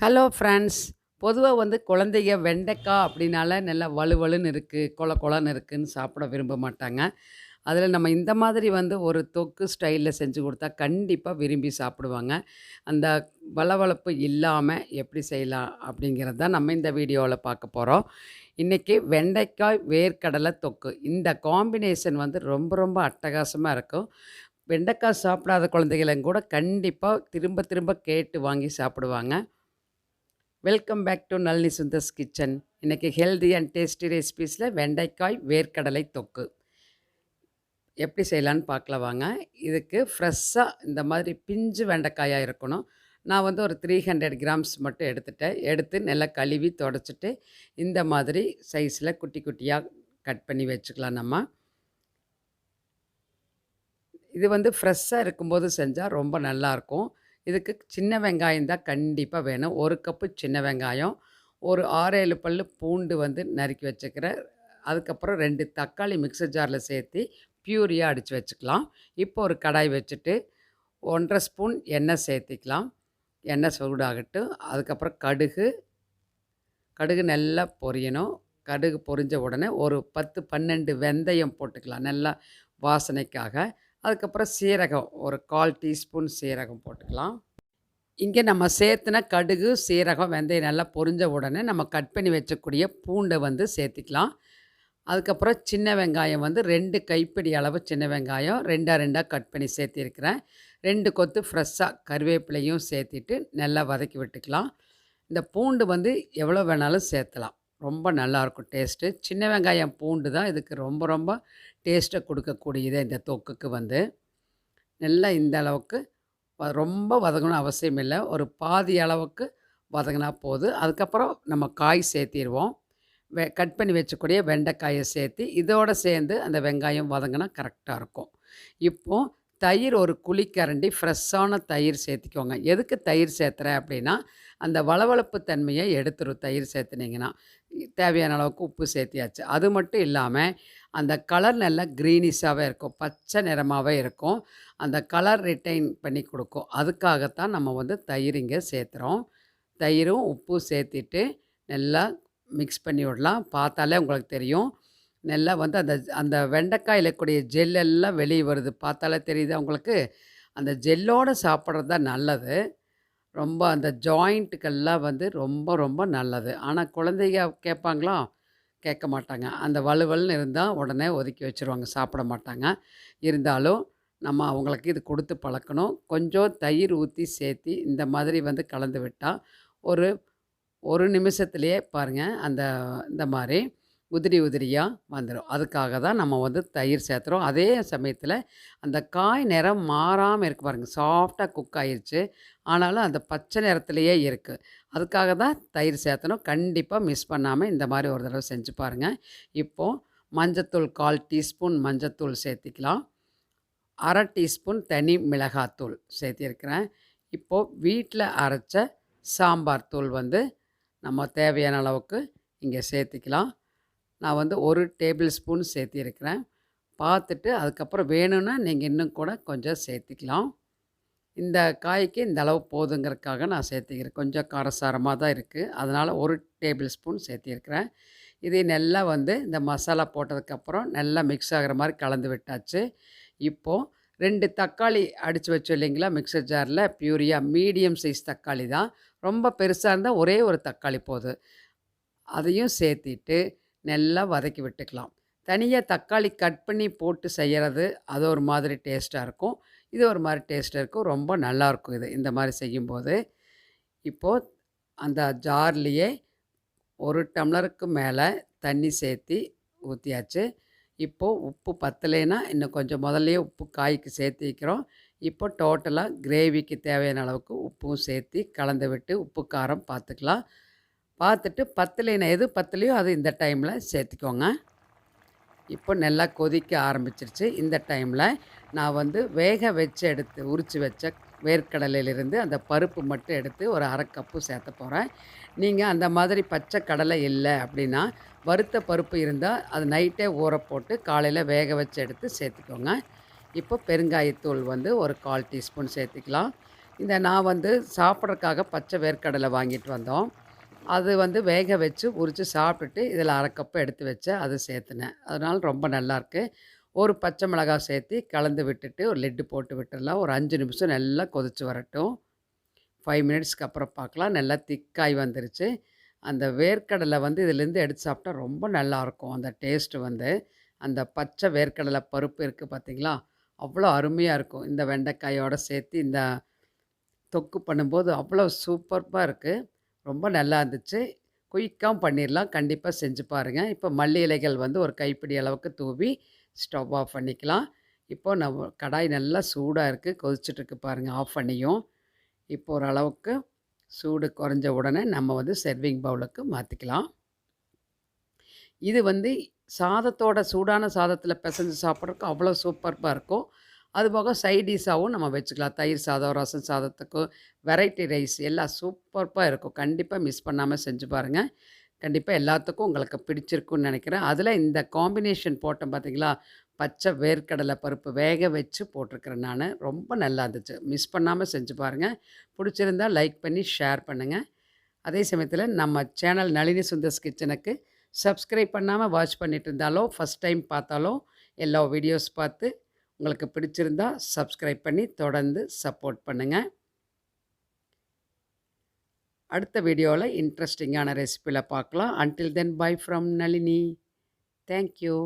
Hello friends. பொதுவா குழந்தைங்க வெண்டைக்காய் அப்படின்னாலே நல்லா வழுவழுன்னு இருக்கு, கொல கொலன்னு இருக்குன்னு சாப்பிட விரும்ப மாட்டாங்க. அதில நம்ம இந்த மாதிரி ஒரு தொக்கு ஸ்டைல்ல செஞ்சு குடுத்தா கண்டிப்பா விரும்பி சாப்பிடுவாங்க. அந்த வளவளப்பு இல்லாம எப்படி செய்யலாம் அப்படிங்கிறது தான் நம்ம இந்த வீடியோல பார்க்க போறோம். இன்னைக்கு வெண்டைக்காய், வேர்க்கடலை தொக்கு. இந்த காம்பினேஷன் ரொம்ப ரொம்ப அட்டகாசமா இருக்கும். வெண்டைக்காய் சாப்பிடாத குழந்தைகளும் கூட கண்டிப்பா திரும்ப திரும்ப கேட்டு வாங்கி சாப்பிடுவாங்க. Welcome back to Nalini Sundar's kitchen. இன்னைக்கு ஹெல்தி அண்ட் டேஸ்டி ரெசிபீஸில் வெண்டைக்காய் வேர்க்கடலை தொக்கு எப்படி செய்யலான்னு பார்க்கலாம் வாங்க. இதுக்கு ஃப்ரெஷ்ஷாக இந்த மாதிரி பிஞ்சு வெண்டைக்காயாக இருக்கணும். நான் ஒரு 300 கிராம்ஸ் மட்டும் எடுத்துட்டேன். எடுத்து நல்லா கழுவி தொடச்சிட்டு இந்த மாதிரி சைஸில் குட்டி குட்டியாக கட் பண்ணி வச்சுக்கலாம் நம்ம. இது ஃப்ரெஷ்ஷாக இருக்கும்போது செஞ்சால் ரொம்ப நல்லாயிருக்கும். இதுக்கு சின்ன வெங்காயம் தான் கண்டிப்பாக வேணும். 1 கப்பு சின்ன வெங்காயம், ஒரு 6, 7 பல்லு பூண்டு நறுக்கி வச்சுக்கிறேன். அதுக்கப்புறம் 2 தக்காளி மிக்ஸர் ஜாரில் சேர்த்து பியூரியாக அடித்து வச்சுக்கலாம். இப்போ ஒரு கடாய் வச்சுட்டு 1 1/2 ஸ்பூன் எண்ணெய் சேர்த்திக்கலாம். எண்ணெய் சூடாகட்டும். அதுக்கப்புறம் கடுகு கடுகு நல்லா பொரியணும். கடுகு பொரிஞ்ச உடனே ஒரு 10, 12 வெந்தயம் போட்டுக்கலாம் நல்லா வாசனைக்காக. அதுக்கப்புறம் சீரகம் ஒரு 1/4 டீஸ்பூன் சீரகம் போட்டுக்கலாம். இங்கே நம்ம சேர்த்துன கடுகு, சீரகம், வெந்தயம் நல்லா பொரிஞ்ச உடனே நம்ம கட் பண்ணி வச்சக்கூடிய பூண்டை சேர்த்திக்கலாம். அதுக்கப்புறம் சின்ன வெங்காயம் 2 கைப்பிடி அளவு சின்ன வெங்காயம் 2ஆ 2ஆ கட் பண்ணி சேர்த்திருக்கிறேன். 2 கொத்து ஃப்ரெஷ்ஷாக கருவேப்பிலையும் சேர்த்திட்டு நல்லா வதக்கி விட்டுக்கலாம். இந்த பூண்டு எவ்வளோ வேணாலும் சேர்த்தலாம். ரொம்ப நல்லாயிருக்கும் டேஸ்ட்டு. சின்ன வெங்காயம், பூண்டு தான் இதுக்கு ரொம்ப ரொம்ப டேஸ்ட்டை கொடுக்கக்கூடியது இந்த தொக்குக்கு. நல்லா இந்த அளவுக்கு ரொம்ப வதங்கணும் அவசியம் இல்லை. ஒரு பாதி அளவுக்கு வதங்கினா போதும். அதுக்கப்புறம் நம்ம காய் சேர்த்திருவோம். கட் பண்ணி வச்சக்கூடிய வெண்டைக்காயை சேர்த்து இதோடு சேர்ந்து அந்த வெங்காயம் வதங்கினா கரெக்டாக இருக்கும். இப்போது தயிர் ஒரு குழிக்கரண்டி ஃப்ரெஷ்ஷான தயிர் சேர்த்திக்கோங்க. எதுக்கு தயிர் சேர்த்துறேன் அப்படின்னா, அந்த வளவளப்பு தன்மையை எடுத்துரும் தயிர் சேர்த்துனீங்கன்னா. தேவையான அளவுக்கு உப்பு சேர்த்தியாச்சு. அது மட்டும் இல்லாமல் அந்த கலர் நல்லா க்ரீனிஷாகவே இருக்கும். பச்சை நிறமாகவே இருக்கும். அந்த கலர் ரிட்டைன் பண்ணி கொடுக்கும். அதுக்காகத்தான் நம்ம தயிர் இங்கே சேர்த்துறோம். தயிரும் உப்பும் சேர்த்திட்டு நல்லா மிக்ஸ் பண்ணி விடலாம். பார்த்தாலே உங்களுக்கு தெரியும். நல்லா அந்த அந்த வெண்டைக்காயில இருக்கக்கூடிய ஜெல் எல்லாம் வெளியே வருது. பார்த்தாலே தெரியுதா உங்களுக்கு? அந்த ஜெல்லோடு சாப்பிட்றது தான் நல்லது. ரொம்ப அந்த ஜாயிண்ட்டுக்கெல்லாம் ரொம்ப ரொம்ப நல்லது. ஆனால் குழந்தைங்க கேட்பாங்களா? கேட்க மாட்டாங்க. அந்த வழுவல்னு இருந்தால் உடனே ஒதுக்கி வச்சுருவாங்க. சாப்பிட மாட்டாங்க. இருந்தாலும் நம்ம அவங்களுக்கு இது கொடுத்து பழக்கணும். கொஞ்சம் தயிர் ஊற்றி சேர்த்தி இந்த மாதிரி கலந்து விட்டால் ஒரு 1 நிமிஷத்துலேயே பாருங்கள் அந்த இந்த மாதிரி உதிரி உதிரியாக வந்துடும். அதுக்காக தான் நம்ம தயிர் சேர்த்துறோம். அதே சமயத்தில் அந்த காய் நிறம் மாறாமல் இருக்குது பாருங்கள். சாஃப்டாக குக் ஆயிருச்சு. ஆனாலும் அந்த பச்சை நிறத்துலேயே இருக்குது. அதுக்காக தான் தயிர் சேர்த்தணும். கண்டிப்பாக மிஸ் பண்ணாமல் இந்த மாதிரி ஒரு தடவை செஞ்சு பாருங்கள். இப்போது மஞ்சத்தூள் 1/4 டீஸ்பூன் மஞ்சத்தூள் சேர்த்திக்கலாம். 1/2 டீஸ்பூன் தனி மிளகாத்தூள் சேர்த்திருக்கிறேன். இப்போது வீட்டில் அரைச்ச சாம்பார் தூள் நம்ம தேவையான அளவுக்கு இங்கே சேர்த்திக்கலாம். நான் 1 டேபிள் ஸ்பூன் சேர்த்திருக்கிறேன். பார்த்துட்டு அதுக்கப்புறம் வேணும்னா நீங்கள் இன்னும் கூட கொஞ்சம் சேர்த்திக்கலாம். இந்த காய்க்கு இந்த அளவு போதுங்கிறதுக்காக நான் சேர்த்திக்கிறேன். கொஞ்சம் காரசாரமாக தான் இருக்குது. அதனால் 1 டேபிள் ஸ்பூன் சேர்த்திருக்கிறேன். இதை நல்லா இந்த மசாலா போட்டதுக்கப்புறம் நல்லா மிக்ஸ் ஆகிற மாதிரி கலந்து விட்டாச்சு. இப்போது 2 தக்காளி அடித்து வச்சோம் இல்லைங்களா மிக்ஸர் ஜாரில் பியூரியாக மீடியம் சைஸ் தக்காளி தான். ரொம்ப பெருசாக இருந்தால் ஒரே ஒரு தக்காளி போதும். அதையும் சேர்த்திட்டு நல்லா வதக்கி விட்டுக்கலாம். தனியாக தக்காளி கட் பண்ணி போட்டு செய்கிறது அது ஒரு மாதிரி டேஸ்ட்டாக இருக்கும். இது ஒரு மாதிரி டேஸ்ட்டாக இருக்கும். ரொம்ப நல்லாயிருக்கும் இது இந்த மாதிரி செய்யும்போது. இப்போது அந்த ஜார்லேயே 1 டம்ளருக்கு மேலே தண்ணி சேர்த்தி ஊற்றியாச்சு. இப்போது உப்பு பத்தலைன்னா இன்னும் கொஞ்சம் முதல்லையே உப்பு காய்க்கு சேர்த்திக்கிறோம். இப்போ டோட்டலாக கிரேவிக்கு தேவையான அளவுக்கு உப்பும் சேர்த்து கலந்து விட்டு உப்பு காரம் பார்த்துக்கலாம். பார்த்துட்டு பத்தலைன்னா எது பத்தலையோ அது இந்த டைமில் சேர்த்துக்கோங்க. இப்போ நல்லா கொதிக்க ஆரம்பிச்சிருச்சு. இந்த டைமில் நான் வேக வச்சு எடுத்து உரித்து வச்ச வேர்க்கடலையிலிருந்து அந்த பருப்பு மட்டும் எடுத்து ஒரு 1/2 கப்பு சேர்த்த போகிறேன். நீங்கள் அந்த மாதிரி பச்சை கடலை இல்லை அப்படின்னா வறுத்த பருப்பு இருந்தால் அது நைட்டே ஊற போட்டு காலையில் வேக வச்சு எடுத்து சேர்த்துக்கோங்க. இப்போ பெருங்காயத்தூள் ஒரு 1/4 டீஸ்பூன் சேர்த்துக்கலாம். இந்த நான் வந்து சாப்பிட்றதுக்காக பச்சை வேர்க்கடலை வாங்கிட்டு வந்தோம். அது வந்து வேக வச்சு உரிச்சு சாப்பிட்டுட்டு, இதில 1/2 கப் எடுத்து வச்சேன். அது சேர்த்துனேன். அதனால ரொம்ப நல்லாருக்கு. ஒரு பச்சை மிளகாய் சேர்த்து கலந்து விட்டுட்டு, ஒரு லிட்டு போட்டு விட்டுறலாம். ஒரு 5 நிமிஷம் நல்லா கொதிச்சு வரட்டும். 5 மினிட்ஸ்க்கு அப்புறம் பார்க்கலாம். நல்லா திக்காய் வந்துருச்சு. அந்த வேர்க்கடலை வந்து இதிலேருந்து எடுத்து சாப்பிட்டா ரொம்ப நல்லாயிருக்கும். அந்த டேஸ்ட்டு வந்து, அந்த பச்சை வேர்க்கடலை பருப்பு இருக்கு பார்த்தீங்களா? அவ்வளோ அருமையா இருக்கும். இந்த வெண்டைக்காயோட சேர்த்து இந்த தொக்கு பண்ணும்போது அவ்வளோ சூப்பர்பா இருக்கு. ரொம்ப நல்லா இருந்துச்சு. குயிக்காவும் பண்ணிரலாம். கண்டிப்பா செஞ்சு பாருங்க. இப்போ மல்லி இலைகள் வந்து ஒரு கைப்பிடி அளவுக்கு தூவி ஸ்டவ் ஆஃப் பண்ணிக்கலாம். இப்போ நம்ம கடாய் நல்லா சூடா இருக்கு. கொதிச்சுட்ருக்கு பாருங்க. ஆஃப் பண்ணியும். இப்போ ஓரளவுக்கு சூடு குறைஞ்ச உடனே நம்ம வந்து சர்விங் பவுலுக்கு மாத்திக்கலாம். இது வந்து சாதத்தோட சூடான சாதத்தில பெசஞ்சு சாப்பிட்றதுக்கு அவ்வளோ சூப்பர்பா இருக்கும். அதுபோக சைட் டிஷ்ஷாவும் நம்ம வச்சுக்கலாம். தயிர் சாதம், ரசம் சாதத்துக்கு, வெரைட்டி ரைஸ் எல்லாம் சூப்பர்பா இருக்கும். கண்டிப்பா மிஸ் பண்ணாம செஞ்சு பாருங்க. கண்டிப்பா எல்லாத்துக்கும் உங்களுக்கு பிடிச்சிருக்கும்னு நெனைக்கிறேன். அதில இந்த காம்பினேஷன் போட்டேன் பார்த்தீங்களா? பச்சை வேர்க்கடலை பருப்பு வேக வச்சு போட்டிருக்கிறேன் நானு. ரொம்ப நல்லா இருந்துச்சு. மிஸ் பண்ணாம செஞ்சு பாருங்க. புடிச்சிருந்தா லைக் பண்ணி ஷேர் பண்ணுங்க. அதே சமயத்தில நம்ம சேனல் நளினி சுந்தர்ஸ் கிச்சனுக்கு சப்ஸ்கிரைப் பண்ணாம வாட்ச் பண்ணிட்டு இருந்தாலோ, ஃபர்ஸ்ட் டைம் பார்த்தாலோ, எல்லா வீடியோஸ் பார்த்து உங்களுக்கு பிடிச்சிருந்தா சப்ஸ்கிரைப் பண்ணி தொடர்ந்து சப்போர்ட் பண்ணுங்க. அடுத்த வீடியோல இன்ட்ரஸ்டிங்கான ரெசிபில பார்க்கலாம். Until then by from Nalini. Thank you.